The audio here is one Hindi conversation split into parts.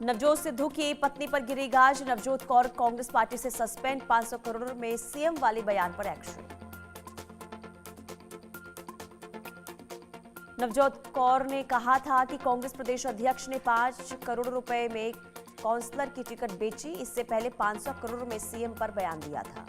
नवजोत सिद्धू की पत्नी पर गिरी गाज। नवजोत कौर कांग्रेस पार्टी से सस्पेंड। 500 करोड़ में सीएम वाले बयान पर एक्शन। नवजोत कौर ने कहा था कि कांग्रेस प्रदेश अध्यक्ष ने 5 करोड़ रुपए में काउंसलर की टिकट बेची। इससे पहले 500 करोड़ में सीएम पर बयान दिया था।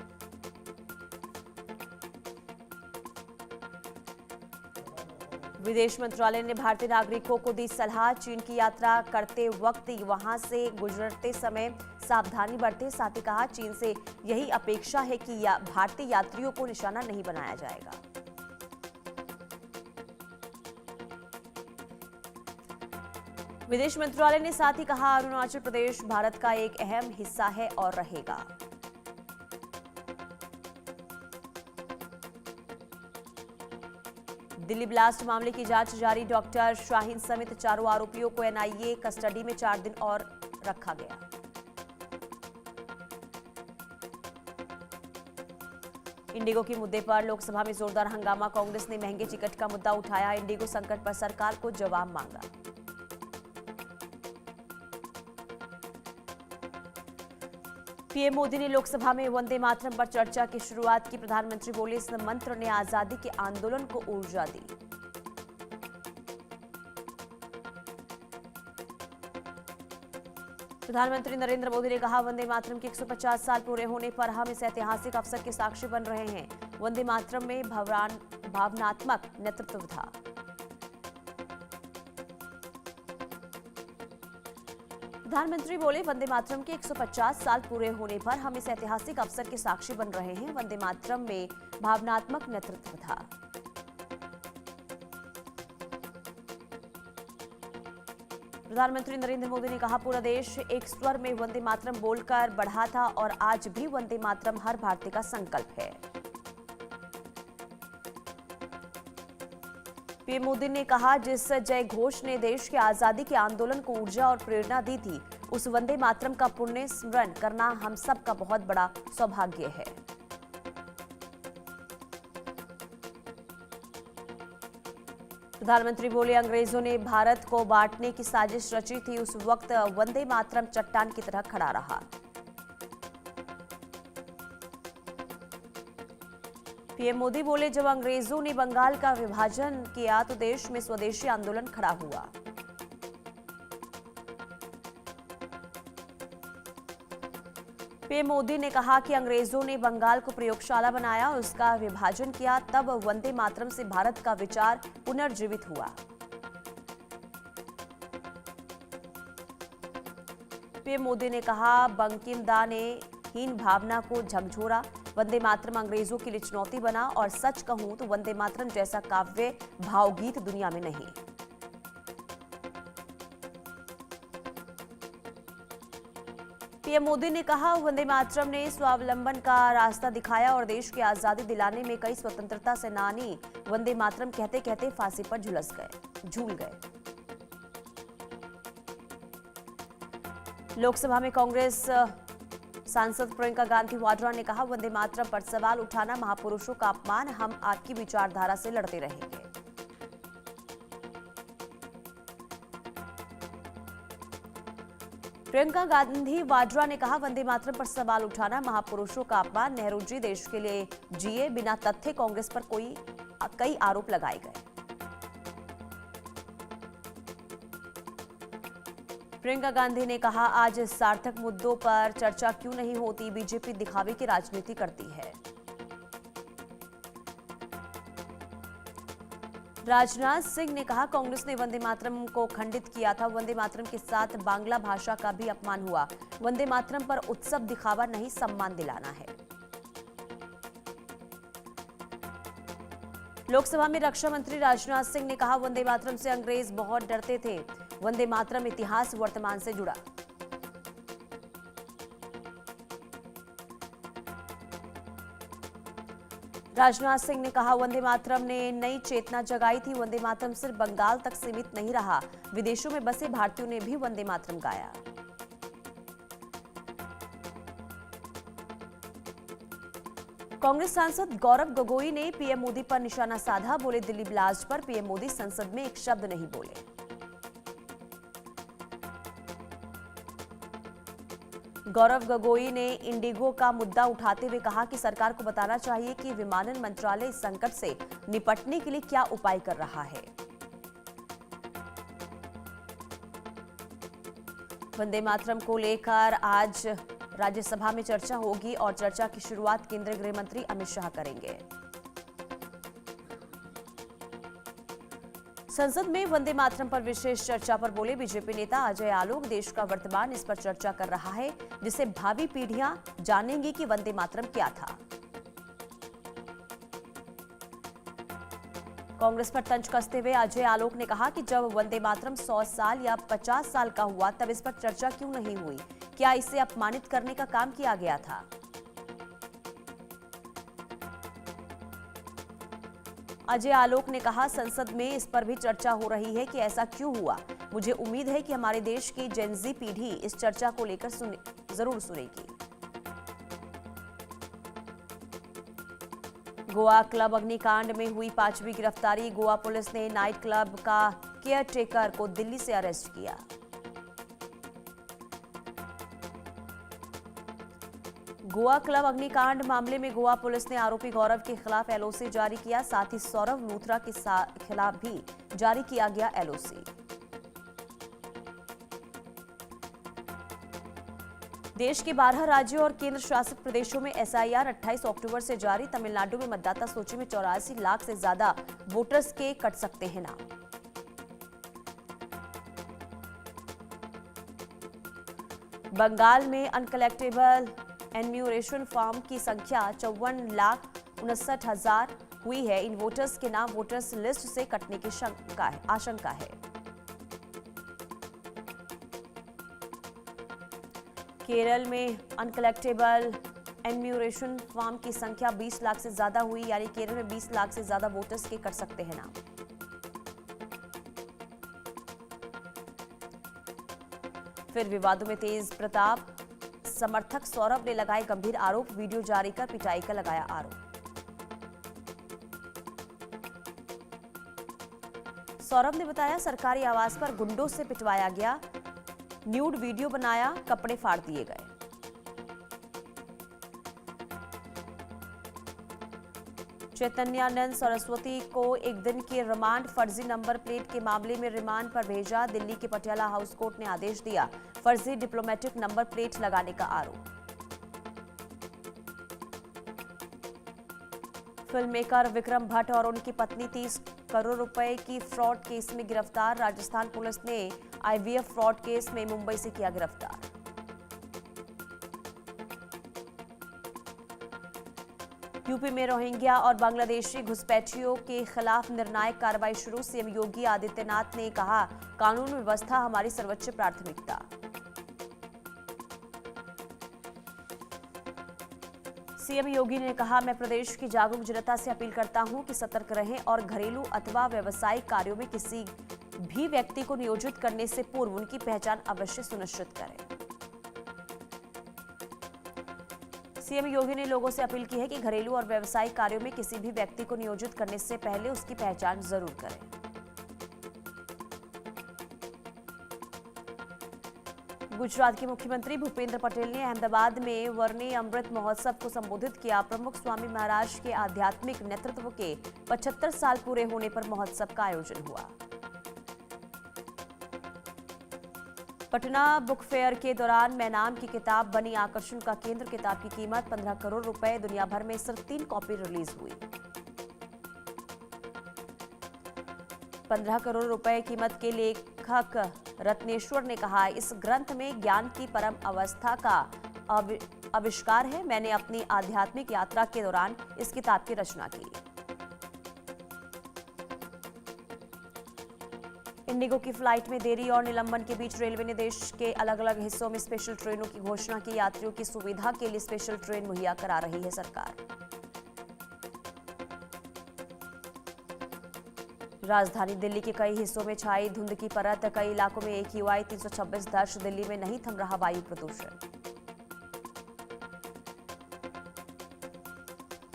विदेश मंत्रालय ने भारतीय नागरिकों को दी सलाह। चीन की यात्रा करते वक्त वहां से गुजरते समय सावधानी बरतें। साथ ही कहा, चीन से यही अपेक्षा है कि भारतीय यात्रियों को निशाना नहीं बनाया जाएगा। विदेश मंत्रालय ने साथ ही कहा, अरुणाचल प्रदेश भारत का एक अहम हिस्सा है और रहेगा। दिल्ली ब्लास्ट मामले की जांच जारी। डॉक्टर शाहीन समेत चारों आरोपियों को एनआईए कस्टडी में 4 दिन और रखा गया। इंडिगो के मुद्दे पर लोकसभा में जोरदार हंगामा। कांग्रेस ने महंगे टिकट का मुद्दा उठाया। इंडिगो संकट पर सरकार को जवाब मांगा। पीएम मोदी ने लोकसभा में वंदे मातरम पर चर्चा की शुरुआत की। प्रधानमंत्री बोले, इस मंत्र ने आजादी के आंदोलन को ऊर्जा दी। प्रधानमंत्री नरेंद्र मोदी ने कहा, वंदे मातरम के 150 साल पूरे होने पर हम इस ऐतिहासिक अवसर के साक्षी बन रहे हैं। वंदे मातरम में भावनात्मक नेतृत्व था। प्रधानमंत्री बोले, वंदे मातरम के 150 साल पूरे होने पर हम इस ऐतिहासिक अवसर के साक्षी बन रहे हैं। वंदे मातरम में भावनात्मक नेतृत्व था। प्रधानमंत्री नरेंद्र मोदी ने कहा, पूरा देश एक स्वर में वंदे मातरम बोलकर बढ़ा था और आज भी वंदे मातरम हर भारतीय का संकल्प है। पीएम मोदी ने कहा, जिस जय घोष ने देश के आजादी के आंदोलन को ऊर्जा और प्रेरणा दी थी, उस वंदे मातरम का पुण्य स्मरण करना हम सब का बहुत बड़ा सौभाग्य है। प्रधानमंत्री बोले, अंग्रेजों ने भारत को बांटने की साजिश रची थी। उस वक्त वंदे मातरम चट्टान की तरह खड़ा रहा। पीएम मोदी बोले, जब अंग्रेजों ने बंगाल का विभाजन किया तो देश में स्वदेशी आंदोलन खड़ा हुआ। पीएम मोदी ने कहा कि अंग्रेजों ने बंगाल को प्रयोगशाला बनाया, उसका विभाजन किया, तब वंदे मातरम से भारत का विचार पुनर्जीवित हुआ। पीएम मोदी ने कहा, बंकिम दा ने हीन भावना को झकझोरा। वंदे मातरम अंग्रेजों के लिए चुनौती बना और सच कहूं तो वंदे मातरम जैसा काव्य भावगीत दुनिया में नहीं। पीएम मोदी ने कहा, वंदे मातरम ने स्वावलंबन का रास्ता दिखाया और देश की आजादी दिलाने में कई स्वतंत्रता सेनानी वंदे मातरम कहते कहते फांसी पर झूल गए। लोकसभा में कांग्रेस सांसद प्रियंका गांधी वाड्रा ने कहा, वंदे मातरम पर सवाल उठाना महापुरुषों का अपमान। हम आपकी विचारधारा से लड़ते रहेंगे। प्रियंका गांधी वाड्रा ने कहा, वंदे मातरम पर सवाल उठाना महापुरुषों का अपमान। नेहरू जी देश के लिए जिए, बिना तथ्य कांग्रेस पर कई आरोप लगाए गए। प्रियंका गांधी ने कहा, आज सार्थक मुद्दों पर चर्चा क्यों नहीं होती? बीजेपी दिखावे की राजनीति करती है। राजनाथ सिंह ने कहा, कांग्रेस ने वंदे मातरम को खंडित किया था। वंदे मातरम के साथ बांग्ला भाषा का भी अपमान हुआ। वंदे मातरम पर उत्सव दिखावा नहीं, सम्मान दिलाना है। लोकसभा में रक्षा मंत्री राजनाथ सिंह ने कहा, वंदे मातरम से अंग्रेज बहुत डरते थे। वंदे मातरम इतिहास वर्तमान से जुड़ा। राजनाथ सिंह ने कहा, वंदे मातरम ने नई चेतना जगाई थी। वंदे मातरम सिर्फ बंगाल तक सीमित नहीं रहा, विदेशों में बसे भारतीयों ने भी वंदे मातरम गाया। कांग्रेस सांसद गौरव गोगोई ने पीएम मोदी पर निशाना साधा। बोले, दिल्ली ब्लास्ट पर पीएम मोदी संसद में एक शब्द नहीं बोले। गौरव गोगोई ने इंडिगो का मुद्दा उठाते हुए कहा कि सरकार को बताना चाहिए कि विमानन मंत्रालय इस संकट से निपटने के लिए क्या उपाय कर रहा है। वंदे मातरम को लेकर आज राज्यसभा में चर्चा होगी और चर्चा की शुरुआत केंद्रीय गृह मंत्री अमित शाह करेंगे। संसद में वंदे मातरम पर विशेष चर्चा पर बोले बीजेपी नेता अजय आलोक, देश का वर्तमान इस पर चर्चा कर रहा है जिससे भावी पीढ़ियां जानेंगी कि वंदे मातरम क्या था। कांग्रेस पर तंज कसते हुए अजय आलोक ने कहा कि जब वंदे मातरम 100 साल या 50 साल का हुआ तब इस पर चर्चा क्यों नहीं हुई? क्या इसे अपमानित करने का काम किया गया था? अजय आलोक ने कहा संसद में इस पर भी चर्चा हो रही है कि ऐसा क्यों हुआ। मुझे उम्मीद है कि हमारे देश की जेनजी पीढ़ी इस चर्चा को लेकर जरूर सुनेगी। गोवा क्लब अग्निकांड में हुई 5वीं गिरफ्तारी। गोवा पुलिस ने नाइट क्लब का केयरटेकर को दिल्ली से अरेस्ट किया। गोवा क्लब अग्निकांड मामले में गोवा पुलिस ने आरोपी गौरव के खिलाफ एलओसी जारी किया। साथ ही सौरभ लूथरा के खिलाफ भी जारी किया गया एलओसी। देश के 12 राज्यों और केंद्र शासित प्रदेशों में एसआईआर 28 अक्टूबर से जारी। तमिलनाडु में मतदाता सूची में 84 लाख से ज्यादा वोटर्स के कट सकते हैं नाम। बंगाल में अनकलेक्टेबल एन्यूमरेशन फॉर्म की संख्या 54,59,000 हुई है। इन वोटर्स के नाम वोटर्स लिस्ट से कटने की आशंका है। केरल में अनकलेक्टेबल एन्यूमरेशन फॉर्म की संख्या 20 लाख से ज्यादा हुई, यानी केरल में 20 लाख से ज्यादा वोटर्स के कट सकते हैं नाम। फिर विवादों में तेज प्रताप, समर्थक सौरभ ने लगाए गंभीर आरोप। वीडियो जारी कर पिटाई का लगाया आरोप। सौरभ ने बताया सरकारी आवास पर गुंडों से पिटवाया गया, न्यूड वीडियो बनाया, कपड़े फाड़ दिए गए। चैतन्यानंद सरस्वती को एक दिन के रिमांड, फर्जी नंबर प्लेट के मामले में रिमांड पर भेजा। दिल्ली के पटियाला हाउस कोर्ट ने आदेश दिया। फर्जी डिप्लोमेटिक नंबर प्लेट लगाने का आरोप। फिल्म मेकर विक्रम भट्ट और उनकी पत्नी 30 करोड़ रुपए की फ्रॉड केस में गिरफ्तार। राजस्थान पुलिस ने आईवीएफ फ्रॉड केस में मुंबई से किया गिरफ्तार। यूपी में रोहिंग्या और बांग्लादेशी घुसपैठियों के खिलाफ निर्णायक कार्रवाई शुरू। सीएम योगी आदित्यनाथ ने कहा कानून व्यवस्था हमारी सर्वोच्च प्राथमिकता। सीएम योगी ने कहा मैं प्रदेश की जागरूक जनता से अपील करता हूं कि सतर्क रहें और घरेलू अथवा व्यावसायिक कार्यों में किसी भी व्यक्ति को नियोजित करने से पूर्व उनकी पहचान अवश्य सुनिश्चित करें। सीएम योगी ने लोगों से अपील की है कि घरेलू और व्यावसायिक कार्यों में किसी भी व्यक्ति को नियोजित करने से पहले उसकी पहचान जरूर करें। गुजरात के मुख्यमंत्री भूपेंद्र पटेल ने अहमदाबाद में वर्णी अमृत महोत्सव को संबोधित किया। प्रमुख स्वामी महाराज के आध्यात्मिक नेतृत्व के 75 साल पूरे होने पर महोत्सव का आयोजन हुआ। पटना बुक फेयर के दौरान मैं नाम की किताब बनी आकर्षण का केंद्र। किताब की कीमत 15 करोड़ रुपए। दुनिया भर में सिर्फ 3 कॉपी रिलीज हुई। 15 करोड़ रुपए कीमत के लेखक रत्नेश्वर ने कहा इस ग्रंथ में ज्ञान की परम अवस्था का आविष्कार है। मैंने अपनी आध्यात्मिक यात्रा के दौरान इस किताब की रचना की। इंडिगो की फ्लाइट में देरी और निलंबन के बीच रेलवे ने देश के अलग अलग हिस्सों में स्पेशल ट्रेनों की घोषणा की। यात्रियों की सुविधा के लिए स्पेशल ट्रेन मुहैया करा रही है सरकार। राजधानी दिल्ली के कई हिस्सों में छाई धुंध की परत। कई इलाकों में AQI 326 दर्ज। दिल्ली में नहीं थम रहा वायु प्रदूषण।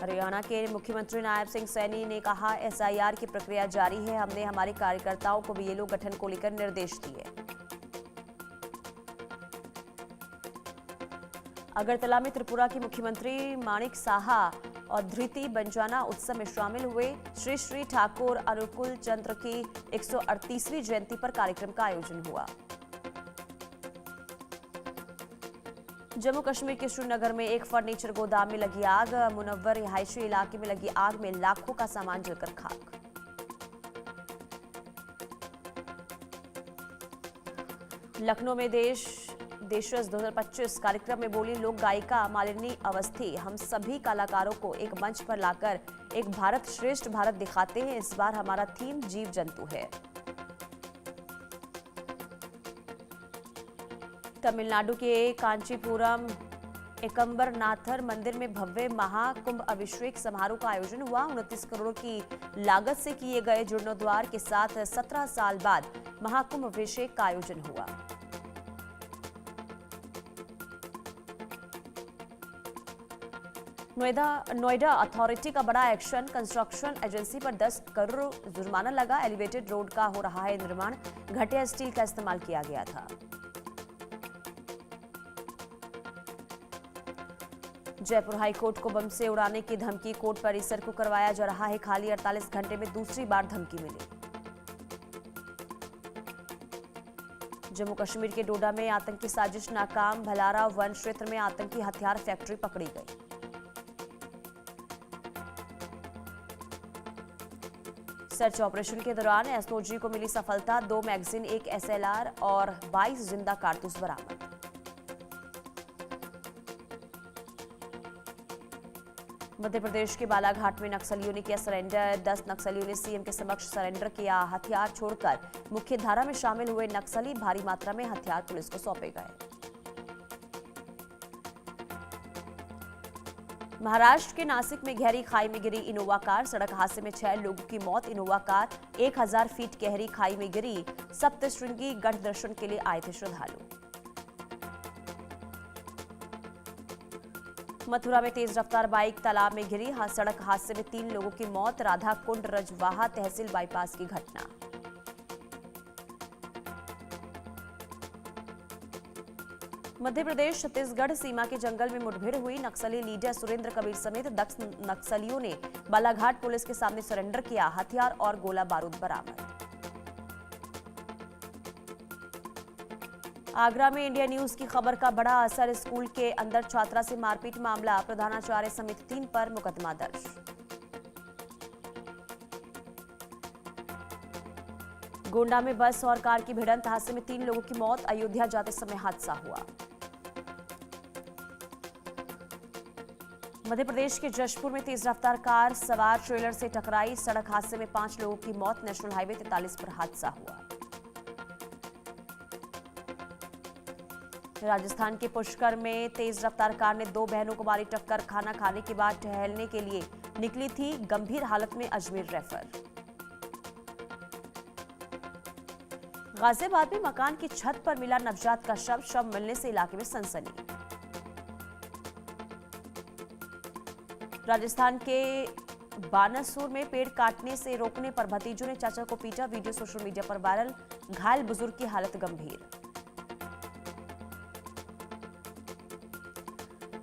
हरियाणा के मुख्यमंत्री नायब सिंह सैनी ने कहा SIR की प्रक्रिया जारी है। हमने हमारे कार्यकर्ताओं को BLO गठन को लेकर निर्देश दिए। अगरतला में त्रिपुरा के मुख्यमंत्री माणिक साहा और धृति बंजाना उत्सव में शामिल हुए। श्री श्री ठाकुर अनुकूल चंद्र की 138वीं जयंती पर कार्यक्रम का आयोजन हुआ। जम्मू कश्मीर के श्रीनगर में एक फर्नीचर गोदाम में लगी आग। मुनव्वर रिहायशी इलाके में लगी आग में लाखों का सामान जलकर खाक। लखनऊ में देशज 2025 कार्यक्रम में बोली लोक गायिका मालिनी अवस्थी, हम सभी कलाकारों को एक मंच पर लाकर एक भारत श्रेष्ठ भारत दिखाते हैं। इस बार हमारा थीम जीव जंतु है। तमिलनाडु के कांचीपुरम एकम्बरनाथर मंदिर में भव्य महाकुंभ अभिषेक समारोह का आयोजन हुआ। 29 करोड़ की लागत से किए गए जीर्णोद्वार के साथ 17 साल बाद महाकुंभ अभिषेक का आयोजन हुआ। नोएडा अथॉरिटी का बड़ा एक्शन। कंस्ट्रक्शन एजेंसी पर 10 करोड़ जुर्माना लगा। एलिवेटेड रोड का हो रहा है निर्माण। घटिया स्टील का इस्तेमाल किया गया था। जयपुर हाईकोर्ट को बम से उड़ाने की धमकी। कोर्ट परिसर को करवाया जा रहा है खाली। 48 घंटे में दूसरी बार धमकी मिली। जम्मू कश्मीर के डोडा में आतंकी साजिश नाकाम। भलारा वन क्षेत्र में आतंकी हथियार फैक्ट्री पकड़ी गई। सर्च ऑपरेशन के दौरान एसओजी को मिली सफलता। 2 मैगजीन, 1 एसएलआर और 22 जिंदा कारतूस बरामद। मध्य प्रदेश के बालाघाट में नक्सलियों ने किया सरेंडर। 10 नक्सलियों ने सीएम के समक्ष सरेंडर किया। हथियार छोड़कर मुख्य धारा में शामिल हुए नक्सली भारी मात्रा में हथियार पुलिस को सौंपे गए। महाराष्ट्र के नासिक में गहरी खाई में गिरी इनोवा कार। सड़क हादसे में 6 लोगों की मौत। इनोवा कार 1000 फीट गहरी खाई में गिरी। सप्तशृंगी गढ़ दर्शन के लिए आए थे श्रद्धालु। मथुरा में तेज रफ्तार बाइक तालाब में गिरी। सड़क हादसे में 3 लोगों की मौत। राधा कुंड रजवाहा तहसील बाईपास की घटना। मध्य प्रदेश छत्तीसगढ़ सीमा के जंगल में मुठभेड़ हुई। नक्सली लीडर सुरेंद्र कबीर समेत 10 नक्सलियों ने बालाघाट पुलिस के सामने सरेंडर किया। हथियार और गोला बारूद बरामद। आगरा में इंडिया न्यूज की खबर का बड़ा असर। स्कूल के अंदर छात्रा से मारपीट मामला। प्रधानाचार्य समेत 3 पर मुकदमा दर्ज। गोंडा में बस और कार की भिड़ंत। हादसे में 3 लोगों की मौत। अयोध्या जाते समय हादसा हुआ। मध्य प्रदेश के जशपुर में तेज रफ्तार कार सवार ट्रेलर से टकराई। सड़क हादसे में 5 लोगों की मौत। नेशनल हाईवे 43 पर हादसा हुआ। राजस्थान के पुष्कर में तेज रफ्तार कार ने 2 बहनों को मारी टक्कर। खाना खाने के बाद टहलने के लिए निकली थी। गंभीर हालत में अजमेर रेफर। गाजियाबाद में मकान की छत पर मिला नवजात का शव मिलने से इलाके में सनसनी। राजस्थान के बानासुर में पेड़ काटने से रोकने पर भतीजों ने चाचा को पीटा। वीडियो सोशल मीडिया पर वायरल। घायल बुजुर्ग की हालत गंभीर।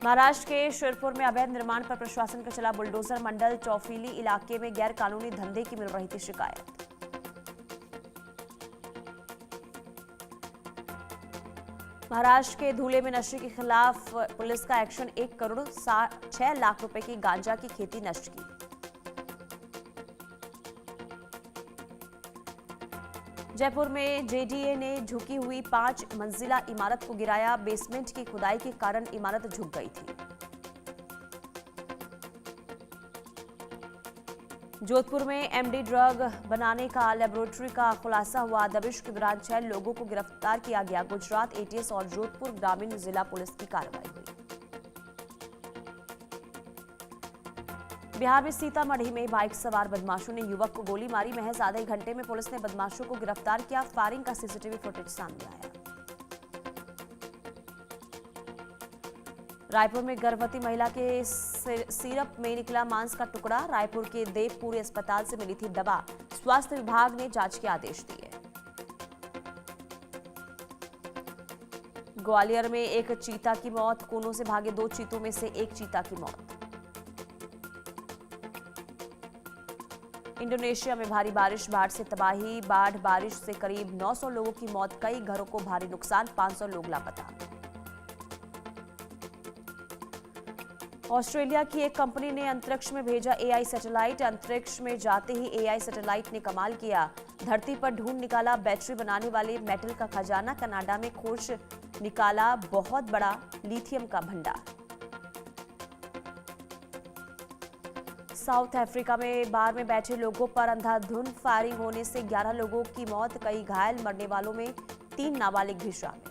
महाराष्ट्र के शिरपुर में अवैध निर्माण पर प्रशासन का चला बुलडोजर। मंडल चौफीली इलाके में गैर कानूनी धंधे की मिल रही थी शिकायत। महाराष्ट्र के धूले में नशे के खिलाफ पुलिस का एक्शन। 1 करोड़ 6 लाख रुपए की गांजा की खेती नष्ट की। जयपुर में जेडीए ने झुकी हुई 5 मंजिला इमारत को गिराया। बेसमेंट की खुदाई के कारण इमारत झुक गई थी। जोधपुर में एमडी ड्रग बनाने का लेबोरेटरी का खुलासा हुआ। दबिश के दौरान 6 लोगों को गिरफ्तार किया गया। गुजरात एटीएस और जोधपुर ग्रामीण जिला पुलिस की कार्रवाई हुई। बिहार में सीतामढ़ी में बाइक सवार बदमाशों ने युवक को गोली मारी। महज आधे घंटे में पुलिस ने बदमाशों को गिरफ्तार किया। फायरिंग का सीसीटीवी फुटेज सामने आया। रायपुर में गर्भवती महिला के सिरप में निकला मांस का टुकड़ा। रायपुर के देवपुरी अस्पताल से मिली थी दवा। स्वास्थ्य विभाग ने जांच के आदेश दिए। ग्वालियर में एक चीता की मौत, कोनों से भागे 2 चीतों में से एक चीता की मौत। इंडोनेशिया में भारी बारिश, बाढ़ से तबाही, बारिश से करीब 900 लोगों की मौत, कई घरों को भारी नुकसान, 500 लोग लापता। ऑस्ट्रेलिया की एक कंपनी ने अंतरिक्ष में भेजा एआई सैटेलाइट, अंतरिक्ष में जाते ही एआई सैटेलाइट ने कमाल किया, धरती पर ढूंढ निकाला बैटरी बनाने वाले मेटल का खजाना, कनाडा में खोज निकाला बहुत बड़ा लिथियम का भंडार। साउथ अफ्रीका में बार में बैठे लोगों पर अंधाधुंध फायरिंग होने से 11 लोगों की मौत, कई घायल, मरने वालों में 3 नाबालिग भी शामिल।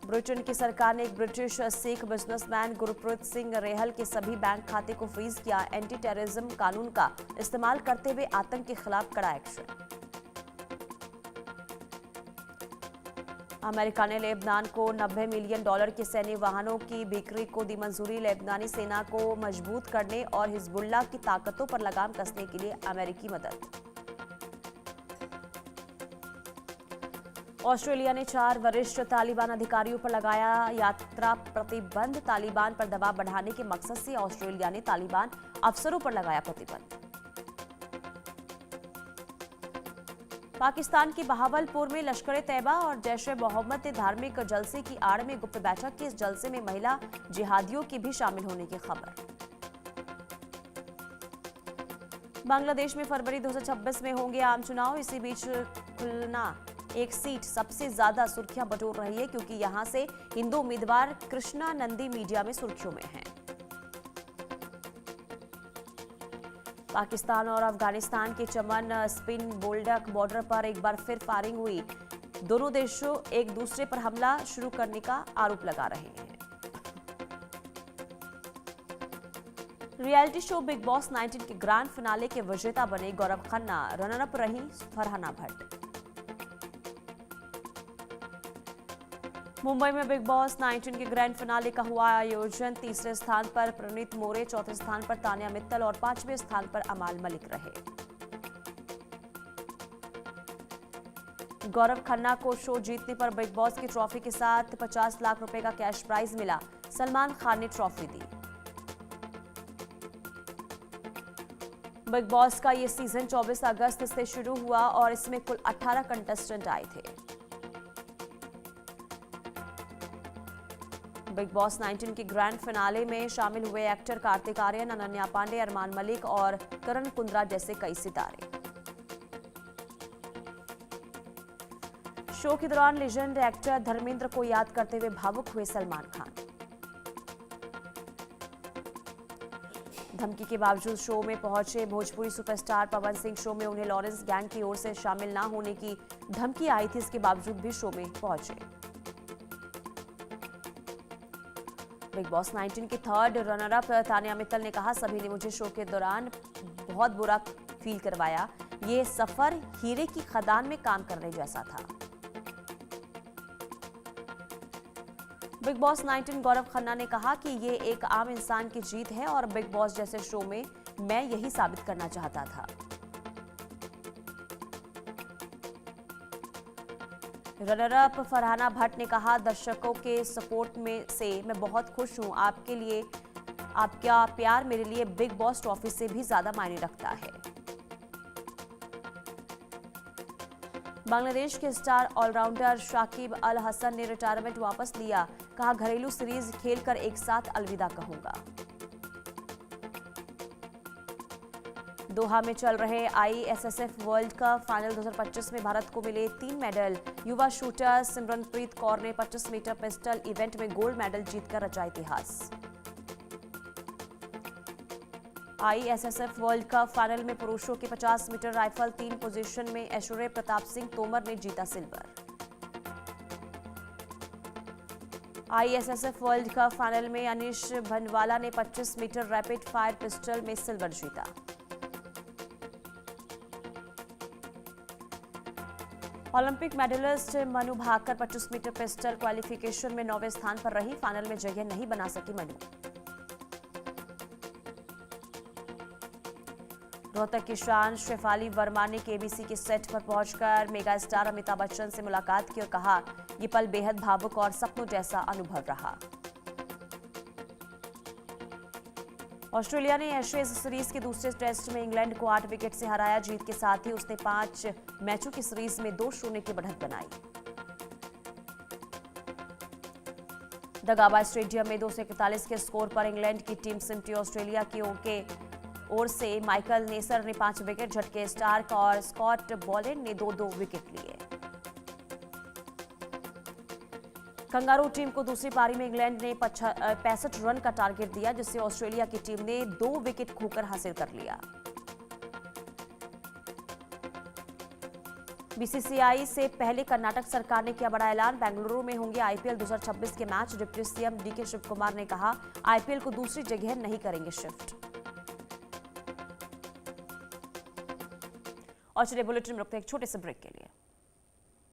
ब्रिटेन की सरकार ने एक ब्रिटिश सिख बिजनेसमैन गुरप्रीत सिंह रेहल के सभी बैंक खाते को फ्रीज किया, एंटी टेररिज्म कानून का इस्तेमाल करते हुए आतंक के खिलाफ कड़ा एक्शन। अमेरिका ने लेबनान को $90 मिलियन के सैन्य वाहनों की बिक्री को दी मंजूरी, लेबनानी सेना को मजबूत करने और हिजबुल्लाह की ताकतों पर लगाम कसने के लिए अमेरिकी मदद। ऑस्ट्रेलिया ने 4 वरिष्ठ तालिबान अधिकारियों पर लगाया यात्रा प्रतिबंध, तालिबान पर दबाव बढ़ाने के मकसद से ऑस्ट्रेलिया ने तालिबान अफसरों पर लगाया प्रतिबंध। पाकिस्तान के बहावलपुर में लश्कर-ए-तैयबा और जैश-ए-मोहम्मद ने धार्मिक जलसे की आड़ में गुप्त बैठक की, इस जलसे में महिला जिहादियों के भी शामिल होने की खबर। बांग्लादेश में फरवरी 2026 में होंगे आम चुनाव, इसी बीच खुलना एक सीट सबसे ज्यादा सुर्खियां बटोर रही है, क्योंकि यहां से हिंदू उम्मीदवार कृष्णा नंदी मीडिया में सुर्खियों में हैं। पाकिस्तान और अफगानिस्तान के चमन स्पिन बोल्डक बॉर्डर पर एक बार फिर फायरिंग हुई, दोनों देशों एक दूसरे पर हमला शुरू करने का आरोप लगा रहे हैं। रियलिटी शो बिग बॉस 19 के ग्रैंड फिनाले के विजेता बने गौरव खन्ना, रनर अप रही फरहाना भट्ट। मुंबई में बिग बॉस 19 के ग्रैंड फिनाले का हुआ आयोजन, तीसरे स्थान पर प्रणीत मोरे, चौथे स्थान पर तानिया मित्तल और 5वें स्थान पर अमाल मलिक रहे। गौरव खन्ना को शो जीतने पर बिग बॉस की ट्रॉफी के साथ 50 लाख रुपए का कैश प्राइज मिला, सलमान खान ने ट्रॉफी दी। बिग बॉस का ये सीजन 24 अगस्त से शुरू हुआ और इसमें कुल 18 कंटेस्टेंट आए थे। बिग बॉस 19 के ग्रैंड फिनाले में शामिल हुए एक्टर कार्तिक आर्यन, अनन्या पांडे, अरमान मलिक और करण कुंद्रा जैसे कई सितारे। शो के दौरान लेजेंड एक्टर धर्मेंद्र को याद करते हुए भावुक हुए सलमान खान। धमकी के बावजूद शो में पहुंचे भोजपुरी सुपरस्टार पवन सिंह, शो में उन्हें लॉरेंस गैंग की ओर से शामिल न होने की धमकी आई थी, इसके बावजूद भी शो में पहुंचे। बिग बॉस 19 के third runner up Tania Mittal ने कहा, सभी ने मुझे शो के दौरान बहुत बुरा फील करवाया, ये सफर हीरे की खदान में काम करने जैसा था। बिग बॉस 19 गौरव खन्ना ने कहा कि ये एक आम इंसान की जीत है और बिग बॉस जैसे शो में मैं यही साबित करना चाहता था। रनर अप फरहाना भट्ट ने कहा, दर्शकों के सपोर्ट में से मैं बहुत खुश हूं, आपके लिए आपका प्यार मेरे लिए बिग बॉस ट्रॉफी से भी ज्यादा मायने रखता है। बांग्लादेश के स्टार ऑलराउंडर शाकिब अल हसन ने रिटायरमेंट वापस लिया, कहा घरेलू सीरीज खेलकर एक साथ अलविदा कहूंगा। दोहा में चल रहे ISSF वर्ल्ड कप फाइनल 2025 में भारत को मिले 3 मेडल, युवा शूटर सिमरनप्रीत कौर ने 25 मीटर पिस्टल इवेंट में गोल्ड मेडल जीतकर रचा इतिहास। ISSF वर्ल्ड कप फाइनल में पुरुषों के 50 मीटर राइफल 3 पोजीशन में ऐश्वर्य प्रताप सिंह तोमर ने जीता silver. ISSF world cup final में अनिश भनवाला ने 25 मीटर रैपिड फायर पिस्टल में सिल्वर जीता। Olympic medallist Manu Bhaker 25 metre pistol qualification में 9वें स्थान पर रही, फाइनल में जगह नहीं बना सकी मनु। रोहतक की शान शेफाली वर्मा ने केबीसी के सेट पर पहुंचकर मेगा स्टार अमिताभ बच्चन से मुलाकात की और कहा, ये पल बेहद भावुक और सपनों जैसा अनुभव रहा। ऑस्ट्रेलिया ने एशेज सीरीज के दूसरे टेस्ट में इंग्लैंड को 8 विकेट से हराया। जीत के साथ ही उसने 5 मैचों की सीरीज में 2-0 की बढ़त बनाई। दगाबा स्टेडियम में 241 के स्कोर पर इंग्लैंड की टीम सिमटी। ऑस्ट्रेलिया की ओर से माइकल नेसर ने 5 विकेट झटके। स्टार्क और स्कॉट बॉलेंड ने 2-2 विकेट लिए। कंगारू टीम को दूसरी पारी में इंग्लैंड ने 65 रन का टारगेट दिया, जिससे ऑस्ट्रेलिया की टीम ने 2 विकेट खोकर हासिल कर लिया। बीसीसीआई से पहले कर्नाटक सरकार ने किया बड़ा ऐलान। बेंगलुरु में होंगे आईपीएल 2026 के match. Deputy CM DK Shiva Kumar ने कहा, आईपीएल को दूसरी जगह नहीं करेंगे शिफ्ट। और चलिए बुलेटिन में रुकते हैं एक छोटे से ब्रेक के लिए।